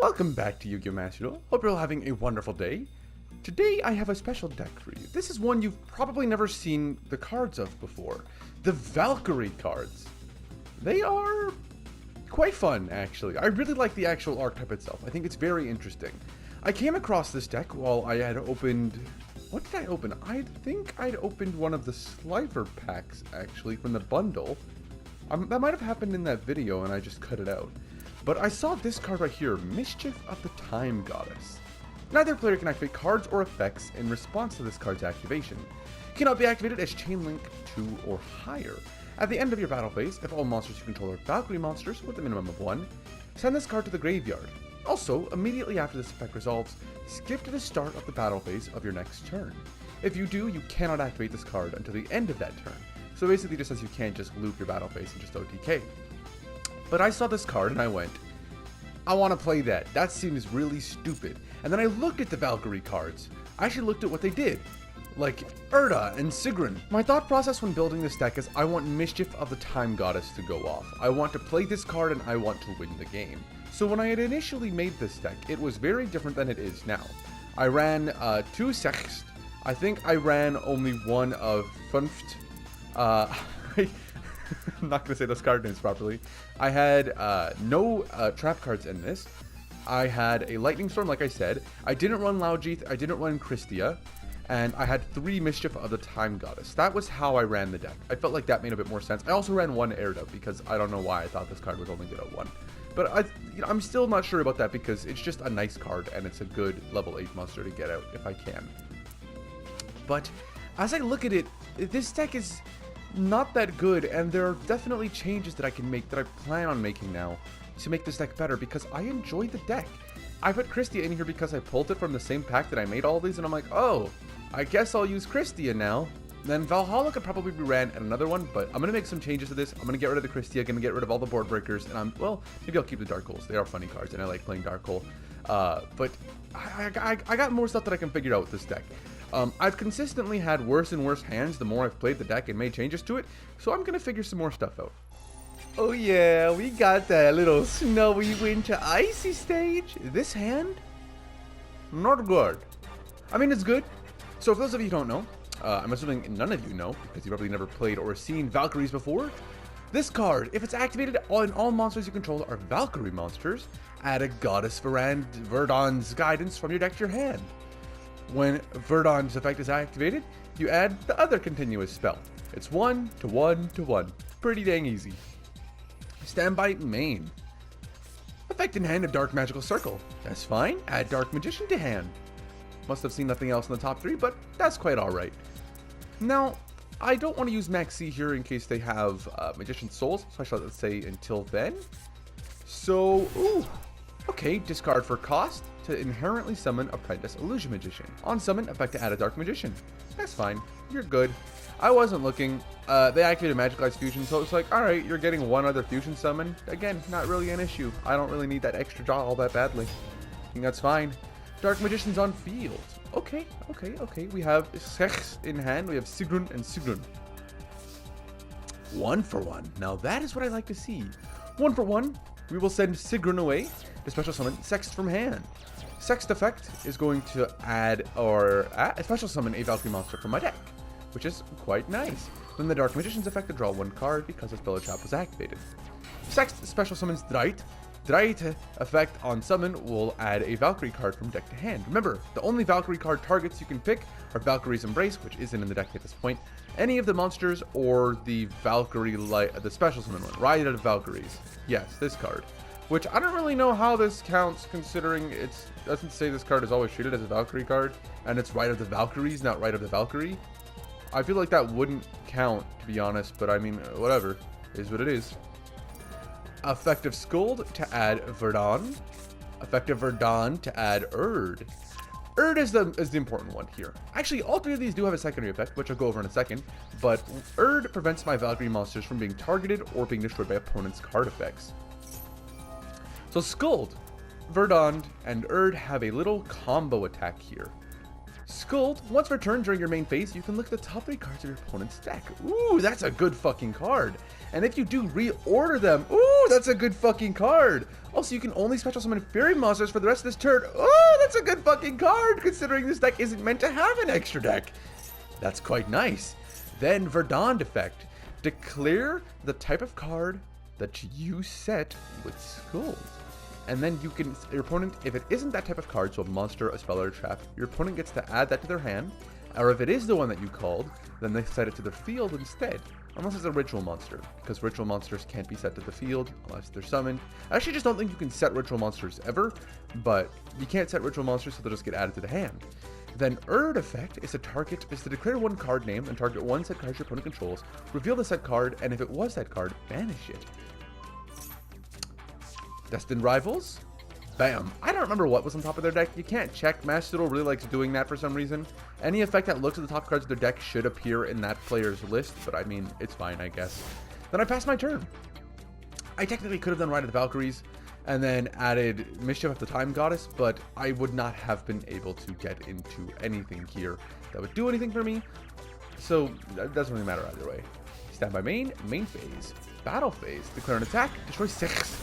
Welcome back to YuGiOh. Hope you're all having a wonderful day. Today I have a special deck for you. This is one you've probably never seen the cards of before. The Valkyrie cards. They are quite fun, actually. I really like the actual archetype itself. I think it's very interesting. I came across this deck while I had opened... What did I open? I think I'd opened one of the Slifer packs, actually, from the bundle. That might have happened in that video and I just cut it out. But I saw this card right here, Mischief of the Time Goddess. Neither player can activate cards or effects in response to this card's activation. It cannot be activated as Chain Link 2 or higher. At the end of your battle phase, if all monsters you control are Valkyrie monsters with a minimum of 1, send this card to the graveyard. Also, immediately after this effect resolves, skip to the start of the battle phase of your next turn. If you do, you cannot activate this card until the end of that turn. So basically just says you can't just loop your battle phase and just OTK. But I saw this card and I went, I want to play that. That seems really stupid. And then I looked at the Valkyrie cards. I actually looked at what they did. Like Erda and Sigrun. My thought process when building this deck is I want Mischief of the Time Goddess to go off. I want to play this card and I want to win the game. So when I had initially made this deck, it was very different than it is now. I ran 2 Sext. I think I ran only one of Funft. I'm not going to say those card names properly. I had no trap cards in this. I had a Lightning Storm, like I said. I didn't run Laujith, I didn't run Christia, and I had 3 Mischief of the Time Goddess. That was how I ran the deck. I felt like that made a bit more sense. I also ran 1 Erda because I don't know why I thought this card was only good at 1. But I'm still not sure about that because it's just a nice card and it's a good level 8 monster to get out if I can. But as I look at it, this deck is not that good, and there are definitely changes that I can make, that I plan on making now, to make this deck better, because I enjoy the deck. I put Christia in here because I pulled it from the same pack that I made all these, and I'm like, oh, I guess I'll use Christia now. Then Valhalla could probably be ran at another one, but I'm going to make some changes to this. I'm going to get rid of the Christia, going to get rid of all the board breakers, and maybe I'll keep the Dark Holes. They are funny cards, and I like playing Dark Hole. But I got more stuff that I can figure out with this deck. I've consistently had worse and worse hands the more I've played the deck and made changes to it, so I'm going to figure some more stuff out. Oh yeah, we got that little snowy winter icy stage. This hand? Not good. I mean, it's good. So for those of you who don't know, I'm assuming none of you know, because you've probably never played or seen Valkyries before. This card, if it's activated on all monsters you control are Valkyrie monsters, add a Goddess Verdon's Guidance from your deck to your hand. When Verdon's effect is activated, you add the other continuous spell. It's 1 to 1 to 1. Pretty dang easy. Standby main. Effect in hand of Dark Magical Circle. That's fine. Add Dark Magician to hand. Must have seen nothing else in the top 3, but that's quite alright. Now, I don't want to use Maxi here in case they have Magician Souls, especially let's say until then. So, okay, discard for cost to inherently summon Apprentice Illusion Magician. On summon, effect to add a Dark Magician. That's fine. You're good. I wasn't looking. They activated Magic Ice Fusion, so it's like, alright, you're getting one other Fusion summon. Again, not really an issue. I don't really need that extra draw all that badly. I think that's fine. Dark Magician's on field. Okay. We have Sex in hand. We have Sigrun and Sigrun. 1 for 1. Now that is what I like to see. 1 for 1. We will send Sigrun away to special summon Sext from hand. Sext effect is going to add or special summon a Valkyrie monster from my deck, which is quite nice. Then the Dark Magician's effect to draw 1 card because the Spell Trap was activated. Sext special summons Dreit. Dreit effect on summon will add a Valkyrie card from deck to hand. Remember, the only Valkyrie card targets you can pick are Valkyrie's Embrace, which isn't in the deck at this point, any of the monsters, or the Valkyrie the special summon one, Riot of Valkyries. Yes, this card. Which I don't really know how this counts, considering it doesn't say this card is always treated as a Valkyrie card, and it's Riot of the Valkyries, not Riot of the Valkyrie. I feel like that wouldn't count, to be honest, but I mean, whatever. Is what it is. Effective Scold to add Verdon. Effective Verdon to add Erd. Erd is the important one here. Actually, all 3 of these do have a secondary effect, which I'll go over in a second, but Erd prevents my Valkyrie monsters from being targeted or being destroyed by opponents' card effects. So Scold, Verdon, and Erd have a little combo attack here. Scold, once returned during your main phase, you can look at the top 3 cards of your opponent's deck. Ooh, that's a good fucking card. And if you do reorder them, ooh, that's a good fucking card. Also, you can only special summon fairy monsters for the rest of this turn. Oh, that's a good fucking card, considering this deck isn't meant to have an extra deck. That's quite nice. Then Verdant effect. Declare the type of card that you set with Scold. And then you can, your opponent, if it isn't that type of card, so a monster, a spell, or a trap, your opponent gets to add that to their hand. Or if it is the one that you called, then they set it to their field instead. Unless it's a ritual monster, because ritual monsters can't be set to the field unless they're summoned. I actually just don't think you can set ritual monsters ever, but you can't set ritual monsters, so they'll just get added to the hand. Then Erd effect is to declare one card name and target one set card your opponent controls, reveal the set card, and if it was that card, banish it. Destined Rivals. Bam. I don't remember what was on top of their deck. You can't check. Master Duel really likes doing that for some reason. Any effect that looks at the top cards of their deck should appear in that player's list, but I mean, it's fine, I guess. Then I passed my turn. I technically could have done Ride of the Valkyries and then added Mischief of the Time Goddess, but I would not have been able to get into anything here that would do anything for me, so it doesn't really matter either way. Stand by main phase. Battle phase. Declare an attack. Destroy 6.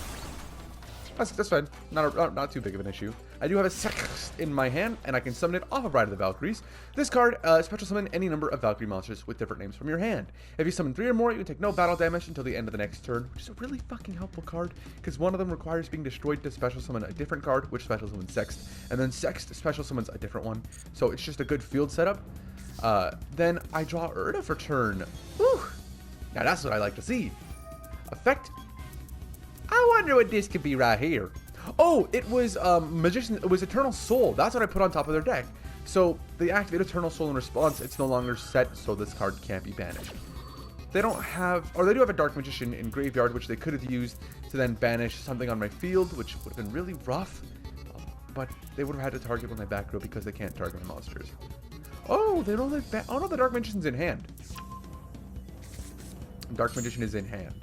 That's fine. Not too big of an issue. I do have a Toxix in my hand, and I can summon it off of Ride of the Valkyries. This card, special summon any number of Valkyrie monsters with different names from your hand. If you summon 3 or more, you can take no battle damage until the end of the next turn, which is a really fucking helpful card, because one of them requires being destroyed to special summon a different card, which special summons Sext, and then Sext special summons a different one. So it's just a good field setup. Then I draw Erda for turn. Whew. Now that's what I like to see. Effect. I wonder what this could be right here. Oh, it was Magician. It was Eternal Soul. That's what I put on top of their deck. So they activate Eternal Soul in response. It's no longer set, so this card can't be banished. They don't have, or they do have a Dark Magician in Graveyard, which they could have used to then banish something on my field, which would have been really rough. But they would have had to target with my back row because they can't target my monsters. Oh, they don't have. Oh no, the Dark Magician's in hand. Dark Magician is in hand.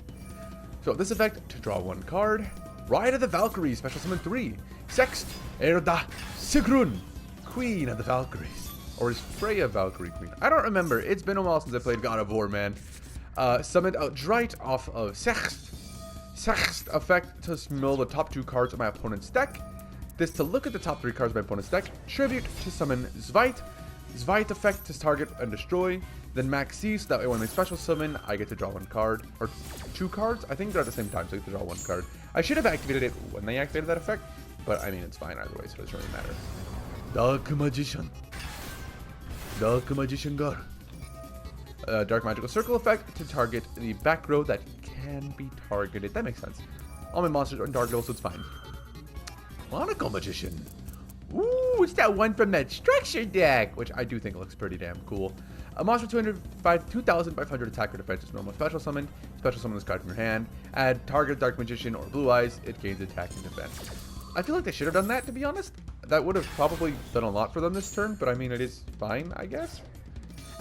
So this effect, to draw 1 card. Ride of the Valkyries, special summon 3. Sext, Erda, Sigrun, Queen of the Valkyries. Or is Freya Valkyrie Queen? I don't remember. It's been a while since I played God of War, man. Summoned outright off of Sext. Sext effect to mill the top 2 cards of my opponent's deck. This to look at the top 3 cards of my opponent's deck. Tribute to summon Zvite. Zvite effect to target and destroy. Then Max C, so that way when they special summon, I get to draw 1 card. Or 2 cards? I think they're at the same time, so I get to draw 1 card. I should have activated it when they activated that effect, but I mean, it's fine either way, so it doesn't really matter. Dark Magician. Dark Magician God. Dark Magical Circle effect to target the back row that can be targeted. That makes sense. All my monsters are targetable, so it's fine. Monaco Magician. Ooh, it's that one from that structure deck, which I do think looks pretty damn cool. A monster 2,500 attack or defense is normal special summon. Special summon this card from your hand. Add target Dark Magician or Blue Eyes. It gains attack and defense. I feel like they should have done that, to be honest. That would have probably done a lot for them this turn, but I mean, it is fine, I guess.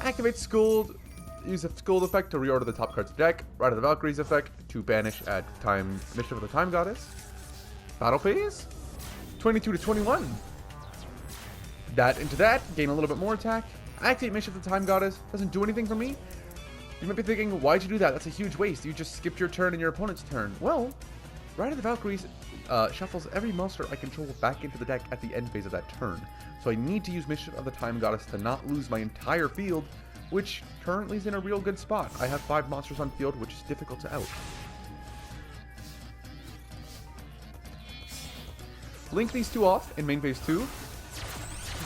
Activate Scold. Use a Scold effect to reorder the top cards of the deck. Ride of the Valkyries effect to banish at time Mischief of the Time Goddess. Battle phase. 22 to 21. That into that. Gain a little bit more attack. Activate Mischief of the Time Goddess. Doesn't do anything for me. You might be thinking, why'd you do that? That's a huge waste. You just skipped your turn and your opponent's turn. Well, Ride of the Valkyries shuffles every monster I control back into the deck at the end phase of that turn. So I need to use Mischief of the Time Goddess to not lose my entire field, which currently is in a real good spot. I have 5 monsters on field, which is difficult to out. Link these 2 off in main phase 2.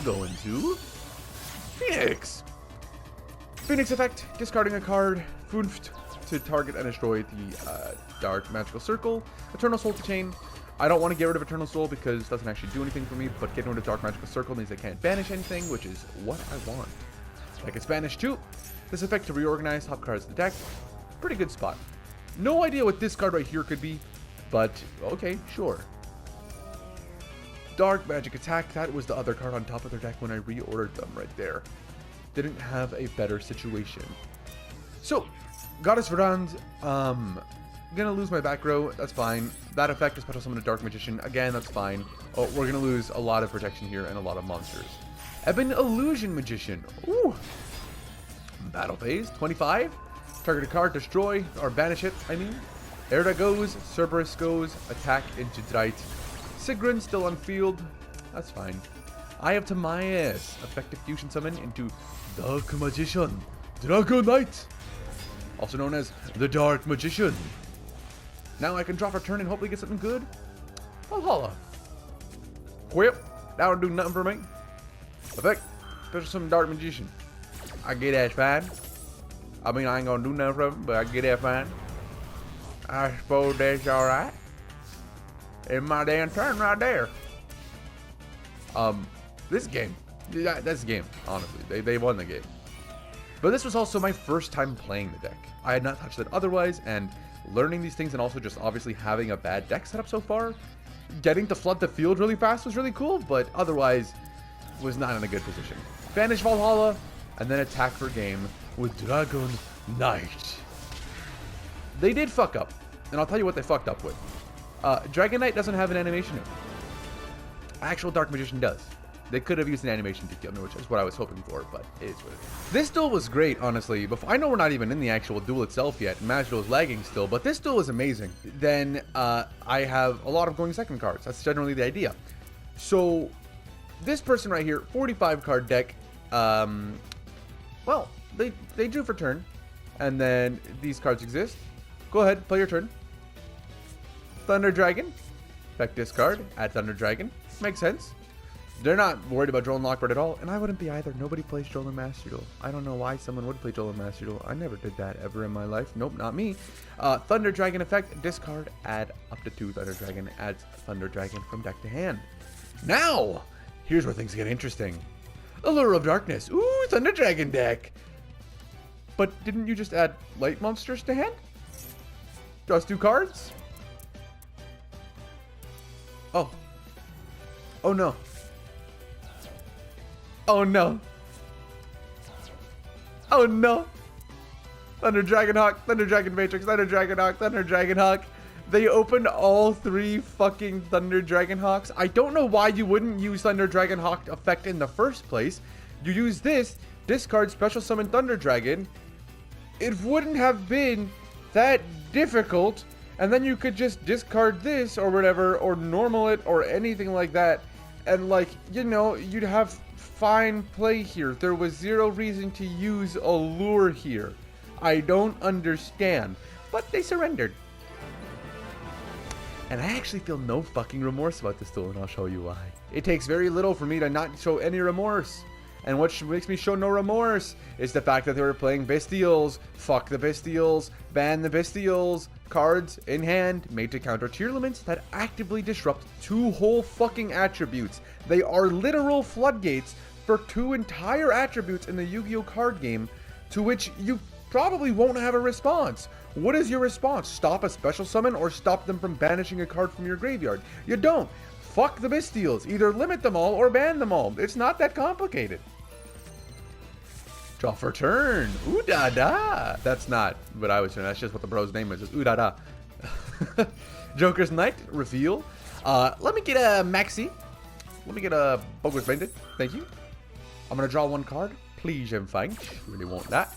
Go into Phoenix. Phoenix effect, discarding a card, Funft to target and destroy the Dark Magical Circle. Eternal Soul to chain. I don't want to get rid of Eternal Soul because it doesn't actually do anything for me, but getting rid of Dark Magical Circle means I can't banish anything, which is what I want. I can banish too. This effect to reorganize top cards of the deck. Pretty good spot. No idea what this card right here could be, but okay, sure. Dark Magic Attack, that was the other card on top of their deck when I reordered them right there. Didn't have a better situation. So, Goddess Verdant, gonna lose my back row, that's fine. That effect is special summon a Dark Magician, again, that's fine. Oh, we're gonna lose a lot of protection here and a lot of monsters. Ebon Illusion Magician, ooh. Battle phase, 25. Target a card, destroy, or banish it, I mean. Erda goes, Cerberus goes, attack into Drite. Sigrun still on field. That's fine. Eye of Timaeus. Effective fusion summon into Dark Magician. Dragon Knight. Also known as the Dark Magician. Now I can draw for turn and hopefully get something good. Valhalla. Whip. That would do nothing for me. Effect. Special summon Dark Magician. I get that fine. I mean, I ain't gonna do nothing for him, but I get that fine. I suppose that's alright. In my damn turn right there. This game. Yeah, that's the game, honestly. They won the game. But this was also my first time playing the deck. I had not touched it otherwise, and learning these things and also just obviously having a bad deck setup so far, getting to flood the field really fast was really cool, but otherwise was not in a good position. Banish Valhalla, and then attack for game with Dragon Knight. They did fuck up, and I'll tell you what they fucked up with. Dragon Knight doesn't have an animation in it. Actual Dark Magician does. They could have used an animation to kill me, which is what I was hoping for, but it is what it is. This duel was great, honestly. I know we're not even in the actual duel itself yet. Magi is lagging still, but this duel is amazing. Then I have a lot of going second cards. That's generally the idea. So this person right here, 45 card deck. Well, they drew for turn, and then these cards exist. Go ahead, play your turn. Thunder Dragon. Effect discard. Add Thunder Dragon. Makes sense. They're not worried about Joel and Lockbird at all, and I wouldn't be either. Nobody plays Joel and Master Duel. I don't know why someone would play Joel and Master Duel. I never did that ever in my life. Nope, not me. Thunder Dragon effect, discard, add up to 2 Thunder Dragon, adds Thunder Dragon from deck to hand. Now, here's where things get interesting. Allure of Darkness. Ooh, Thunder Dragon deck. But didn't you just add light monsters to hand? Just 2 cards? Oh. Oh no. Oh no. Oh no. Thunder Dragon Hawk, Thunder Dragon Matrix, Thunder Dragon Hawk, Thunder Dragon Hawk. They opened all 3 fucking Thunder Dragon Hawks. I don't know why you wouldn't use Thunder Dragon Hawk effect in the first place. You use this, discard special summon Thunder Dragon. It wouldn't have been that difficult. And then you could just discard this or whatever, or normal it or anything like that. And like, you know, you'd have fine play here. There was 0 reason to use Allure here. I don't understand. But they surrendered. And I actually feel no fucking remorse about this duel, and I'll show you why. It takes very little for me to not show any remorse. And what makes me show no remorse is the fact that they were playing Bestials. Fuck the Bestials. Ban the Bestials. Cards in hand made to counter tier limits that actively disrupt 2 whole fucking attributes. They are literal floodgates for 2 entire attributes in the Yu-Gi-Oh card game, to which you probably won't have a response. What is your response? Stop a special summon or stop them from banishing a card from your graveyard? You don't. Fuck the Bestials. Either limit them all or ban them all. It's not that complicated. Draw for turn. Ooh da da. That's not what I was doing. That's just what the bro's name is. It's ooh da da. Joker's Knight reveal. Let me get a Maxi. Let me get a Bogus Bandit. Thank you. I'm gonna draw 1 card. Please and thanks. Really want that.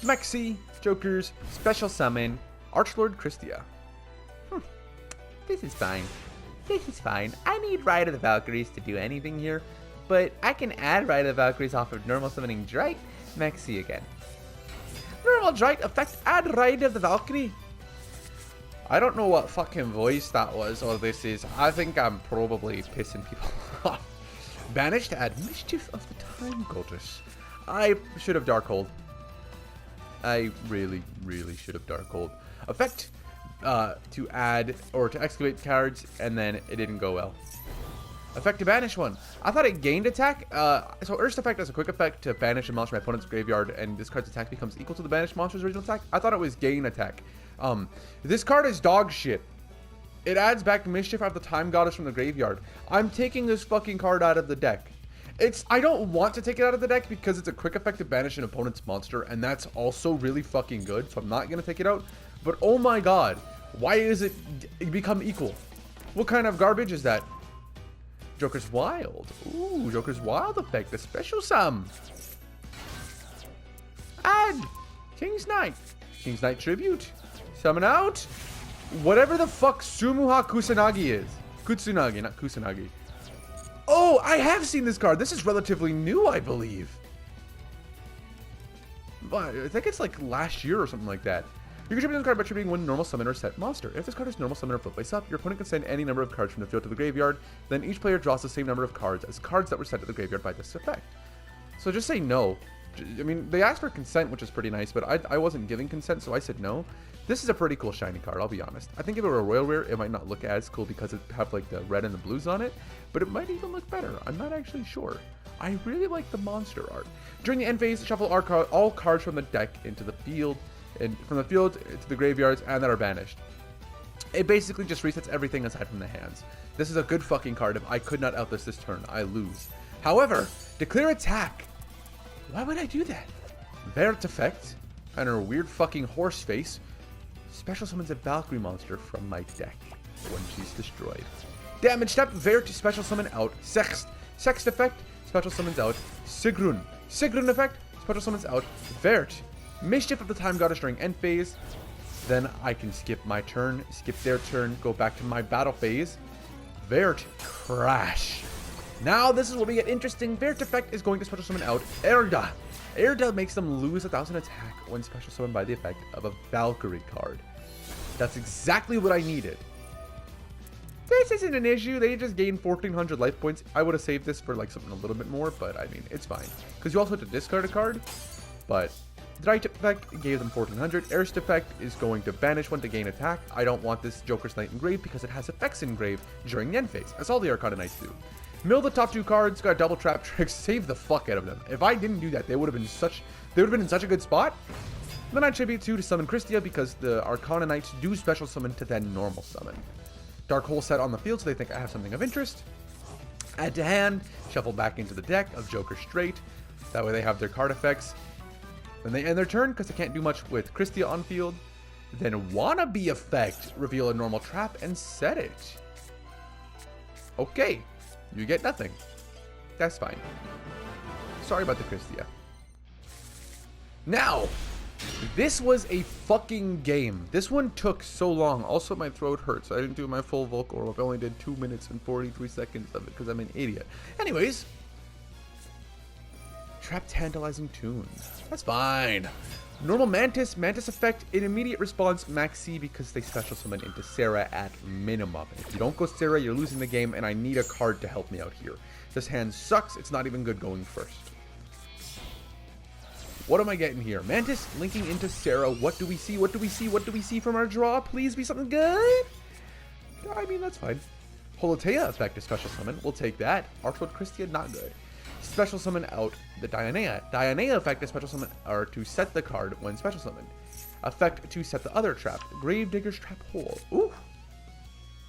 Maxi, Joker's special summon, Archlord Christia. This is fine. This is fine. I need Ride of the Valkyries to do anything here, but I can add Ride of the Valkyries off of normal summoning Drite. Maxi again. Normal Drite effect, add Ride of the Valkyrie. I don't know what fucking voice that was or this is. I think I'm probably pissing people off. Banish to add Mischief of the Time Goddess. I should have Darkhold. I really, really should have Darkhold. Effect to add or to excavate cards, and then it didn't go well. Effect to banish 1. I thought it gained attack. So Urst effect has a quick effect to banish a monster from my opponent's graveyard, and this card's attack becomes equal to the banished monster's original attack. I thought it was gain attack. This card is dog shit. It adds back Mischief of the Time Goddess from the graveyard. I'm taking this fucking card out of the deck. I don't want to take it out of the deck because it's a quick effect to banish an opponent's monster, and that's also really fucking good, so I'm not gonna take it out. But oh my god, why is it become equal? What kind of garbage is that? Joker's Wild. Ooh, Joker's Wild effect, a special sum. Add King's Knight. King's Knight Tribute. Summon out Whatever the fuck Sumuha Kusanagi is. Kutsunagi, not Kusanagi. Oh, I have seen this card. This is relatively new, I believe. I think it's like last year or something like that. You can tribute this card by tributing one normal summon or set monster. If this card is normal summon or flip face up, your opponent can send any number of cards from the field to the graveyard. Then each player draws the same number of cards as cards that were sent to the graveyard by this effect. So just say no. I mean, they asked for consent, which is pretty nice, but I wasn't giving consent, so I said no. This is a pretty cool shiny card, I'll be honest. I think if it were a royal rare, it might not look as cool because it have like the red and the blues on it, but it might even look better. I'm not actually sure. I really like the monster art. During the end phase, shuffle all cards from the deck into the field, and from the field to the graveyards, and that are banished. It basically just resets everything aside from the hands. This is a good fucking card. If I could not outlist this turn, I lose. However, declare attack. Why would I do that? Vert effect, and her weird fucking horse face, special summons a Valkyrie monster from my deck when she's destroyed. Damage step, Vert special summon out. Sext effect, special summons out. Sigrun effect, special summons out. Vert. Mischief of the Time Goddess during end phase. Then I can skip my turn, skip their turn, go back to my battle phase. Vert crash. Now this is where we get interesting. Vert effect is going to special summon out Erda. Erda makes them lose 1,000 attack when special summoned by the effect of a Valkyrie card. That's exactly what I needed. This isn't an issue. They just gained 1,400 life points. I would have saved this for like something a little bit more, but I mean, it's fine. Because you also have to discard a card, but Right effect gave them 1,400. Erst effect is going to banish one to gain attack. I don't want this Joker's Knight engraved because it has effects engraved during the end phase. That's all the Arcana Knights do. Mill the top two cards, got double trap tricks, save the fuck out of them. If I didn't do that, they would have been in such a good spot. Then I tribute 2 to summon Christia because the Arcana Knights do special summon to then normal summon. Dark Hole set on the field so they think I have something of interest. Add to hand, shuffle back into the deck of Joker straight. That way they have their card effects. Then they end their turn because they can't do much with Christia on field. Then Wannabe effect, reveal a normal trap and set it. Okay, you get nothing. That's fine. Sorry about the Christia. Now, this was a fucking game. This one took so long. Also, my throat hurts. So I didn't do my full vocal oral. I only did 2 minutes and 43 seconds of it because I'm an idiot. Anyways. Trap Tantalizing Toon. That's fine. Normal Mantis effect, in immediate response, Maxi because they special summon into Sarah at minimum. If you don't go Sarah, you're losing the game, and I need a card to help me out here. This hand sucks. It's not even good going first. What am I getting here? Mantis linking into Sarah. What do we see? What do we see? What do we see from our draw? Please be something good. I mean, that's fine. Holotea effect is special summon. We'll take that. Archwood Christia, not good. Special summon out the Dianea. Dianea effect is special summon or to set the card when special summoned. Effect to set the other trap. Gravedigger's Trap Hole. Ooh.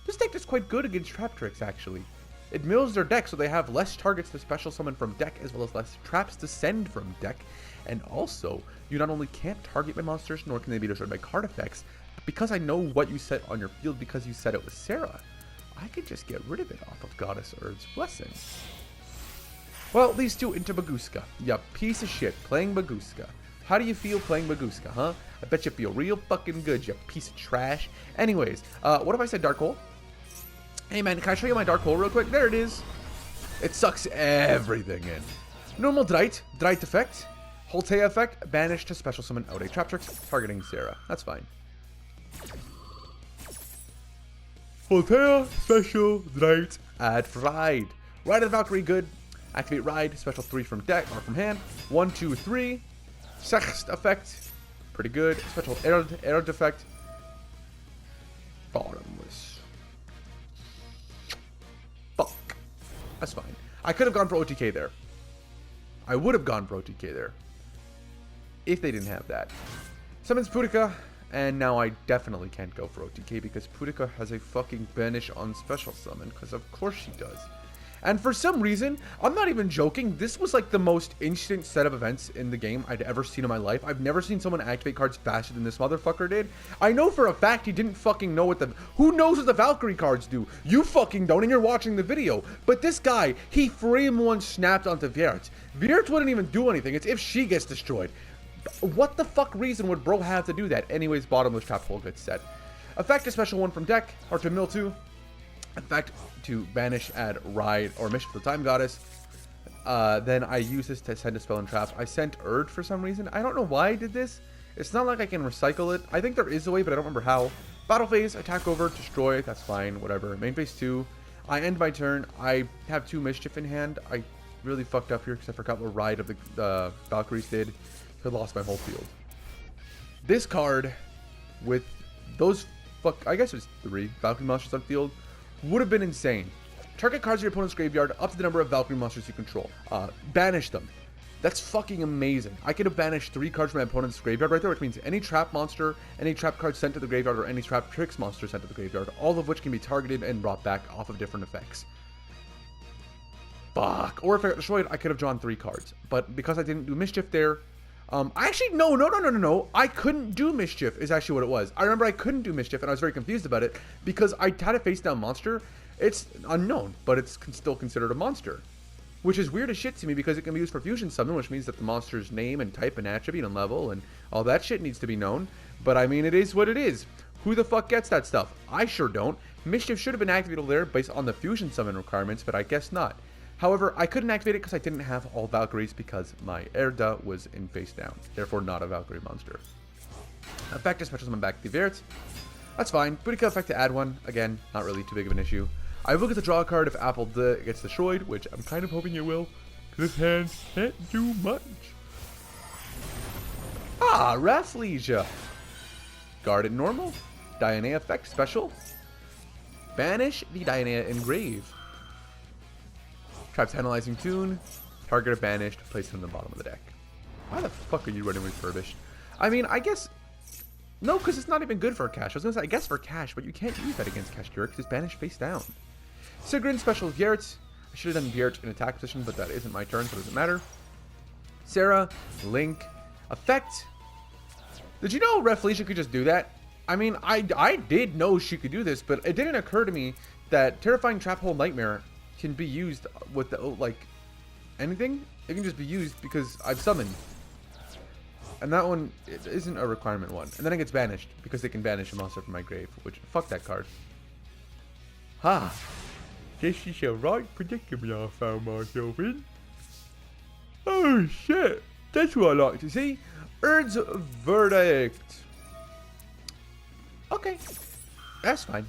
This deck is quite good against trap tricks, actually. It mills their deck so they have less targets to special summon from deck as well as less traps to send from deck. And also, you not only can't target my monsters, nor can they be destroyed by card effects, but because I know what you set on your field because you set it with Sarah, I could just get rid of it off of Goddess Urd's Blessing. Well, these two into Baguska. Ya piece of shit, playing Baguska. How do you feel playing Baguska, huh? I bet you feel real fucking good, you piece of trash. Anyways, what if I said Dark Hole? Hey man, can I show you my Dark Hole real quick? There it is. It sucks everything in. Normal Drite effect. Holtea effect, banish to special summon out a trap trick targeting Sarah. That's fine. Holtea, special, Drite, add Ride. Ride of the Valkyrie, good. Activate Ride, special 3 from deck or from hand. 1, 2, 3. Sext effect, pretty good. Special Erd effect. Bottomless. Fuck. That's fine. I could have gone for OTK there. I would have gone for OTK there. If they didn't have that. Summons Pudica, and now I definitely can't go for OTK because Pudica has a fucking banish on special summon, because of course she does. And for some reason, I'm not even joking, this was like the most instant set of events in the game I'd ever seen in my life. I've never seen someone activate cards faster than this motherfucker did. I know for a fact he didn't fucking know what the... Who knows what the Valkyrie cards do? You fucking don't, and you're watching the video. But this guy, he frame one snapped onto Viertz. Viertz wouldn't even do anything. It's if she gets destroyed. What the fuck reason would bro have to do that? Anyways, bottomless trap hole gets set. Effect a special one from deck, or to mill 2. Effect to banish, add Ride, or Mission for the Time Goddess. Then I use this to send a spell and trap. I sent Urge for some reason. I don't know why I did this. It's not like I can recycle it. I think there is a way, but I don't remember how. Battle phase, attack over, destroy. That's fine, whatever. Main phase 2. I end my turn. I have 2 Mischief in hand. I really fucked up here because I forgot what Ride of the Valkyries did. I lost my whole field. This card, with those I guess it was 3 Valkyrie monsters on field, would have been insane. Target cards in your opponent's graveyard up to the number of Valkyrie monsters you control. Banish them. That's fucking amazing. I could have banished 3 cards from my opponent's graveyard right there, which means any trap monster, any trap card sent to the graveyard, or any trap tricks monster sent to the graveyard, all of which can be targeted and brought back off of different effects. Fuck. Or if I got destroyed, I could have drawn 3 cards. But because I didn't do Mischief there, actually, no. I couldn't do Mischief is actually what it was. I remember I couldn't do Mischief, and I was very confused about it, because I had a face-down monster. It's unknown, but it's still considered a monster. Which is weird as shit to me, because it can be used for fusion summon, which means that the monster's name and type and attribute and level and all that shit needs to be known. But I mean, it is what it is. Who the fuck gets that stuff? I sure don't. Mischief should have been activated there based on the fusion summon requirements, but I guess not. However, I couldn't activate it because I didn't have all Valkyries, because my Erda was in face down. Therefore, not a Valkyrie monster. Effect is special summon back the Vert. That's fine. Booty cut effect to add 1. Again, not really too big of an issue. I will get to draw a card if Apple gets destroyed, which I'm kind of hoping it will, because this hand can't do much. Rafflesia. Guard it normal. Diana effect special. Banish the Diana engrave. Traps analyzing Toon. Target banished. Place it in the bottom of the deck. Why the fuck are you running refurbished? I mean, I guess... No, because it's not even good for cash. I was going to say, I guess for cash, but you can't use that against Cash because it's banished face down. Sigrid special Viertz. I should have done Viertz in attack position, but that isn't my turn, so it doesn't matter. Sarah, Link, effect. Did you know Rafflesia could just do that? I mean, I did know she could do this, but it didn't occur to me that Terrifying Trap Hole Nightmare can be used with the, like, anything. It can just be used because I've summoned. And that one it isn't a requirement one. And then it gets banished because they can banish a monster from my grave, which, fuck that card. This is a right predicament I found myself in. Oh shit, that's what I like to see. Erd's Verdict. Okay, that's fine.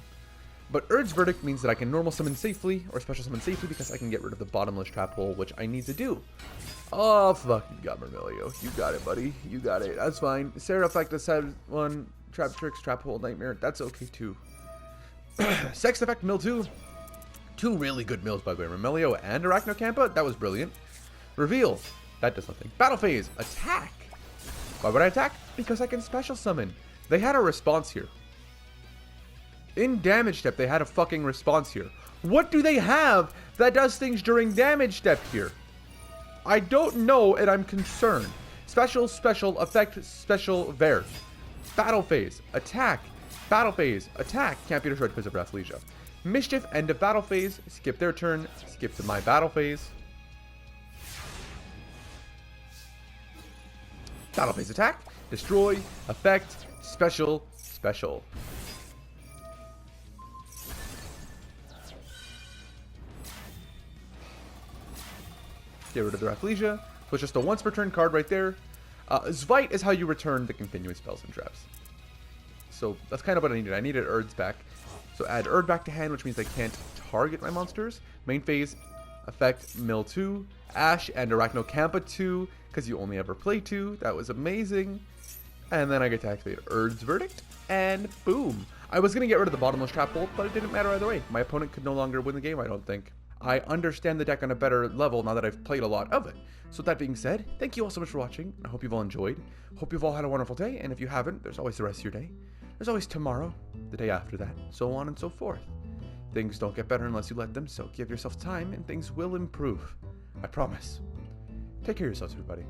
But Erd's Verdict means that I can normal summon safely, or special summon safely, because I can get rid of the bottomless trap hole, which I need to do. Oh, fuck, you got Mermelio. You got it, buddy. You got it. That's fine. Sarah Effect had 1. Trap Tricks, Trap Hole, Nightmare. That's okay, too. Sex Effect, Mill 2. 2 really good mills, by the way. Mermelio and Arachnocampa. That was brilliant. Reveal. That does nothing. Battle Phase. Attack. Why would I attack? Because I can special summon. They had a response here. In damage step, they had a fucking response here. What do they have that does things during damage step here? I don't know, and I'm concerned. Special, effect, special, Vert. Battle phase, attack. Battle phase, attack. Can't be destroyed because of Rafflesia. Mischief, end of battle phase. Skip their turn. Skip to my battle phase. Battle phase attack. Destroy, effect, special. Get rid of the Rafflesia. So it's just a once per turn card right there. Zvite is how you return the continuous spells and traps. So that's kind of what I needed. I needed Erd's back. So add Erd back to hand, which means I can't target my monsters. Main phase, effect, Mill 2, Ash and Arachnocampa 2, because you only ever play 2. That was amazing. And then I get to activate Erd's Verdict, and boom. I was going to get rid of the bottomless trap hole, but it didn't matter either way. My opponent could no longer win the game, I don't think. I understand the deck on a better level now that I've played a lot of it. So with that being said, thank you all so much for watching. I hope you've all enjoyed. Hope you've all had a wonderful day, and if you haven't, there's always the rest of your day. There's always tomorrow, the day after that, so on and so forth. Things don't get better unless you let them, so give yourself time and things will improve. I promise. Take care of yourselves, everybody.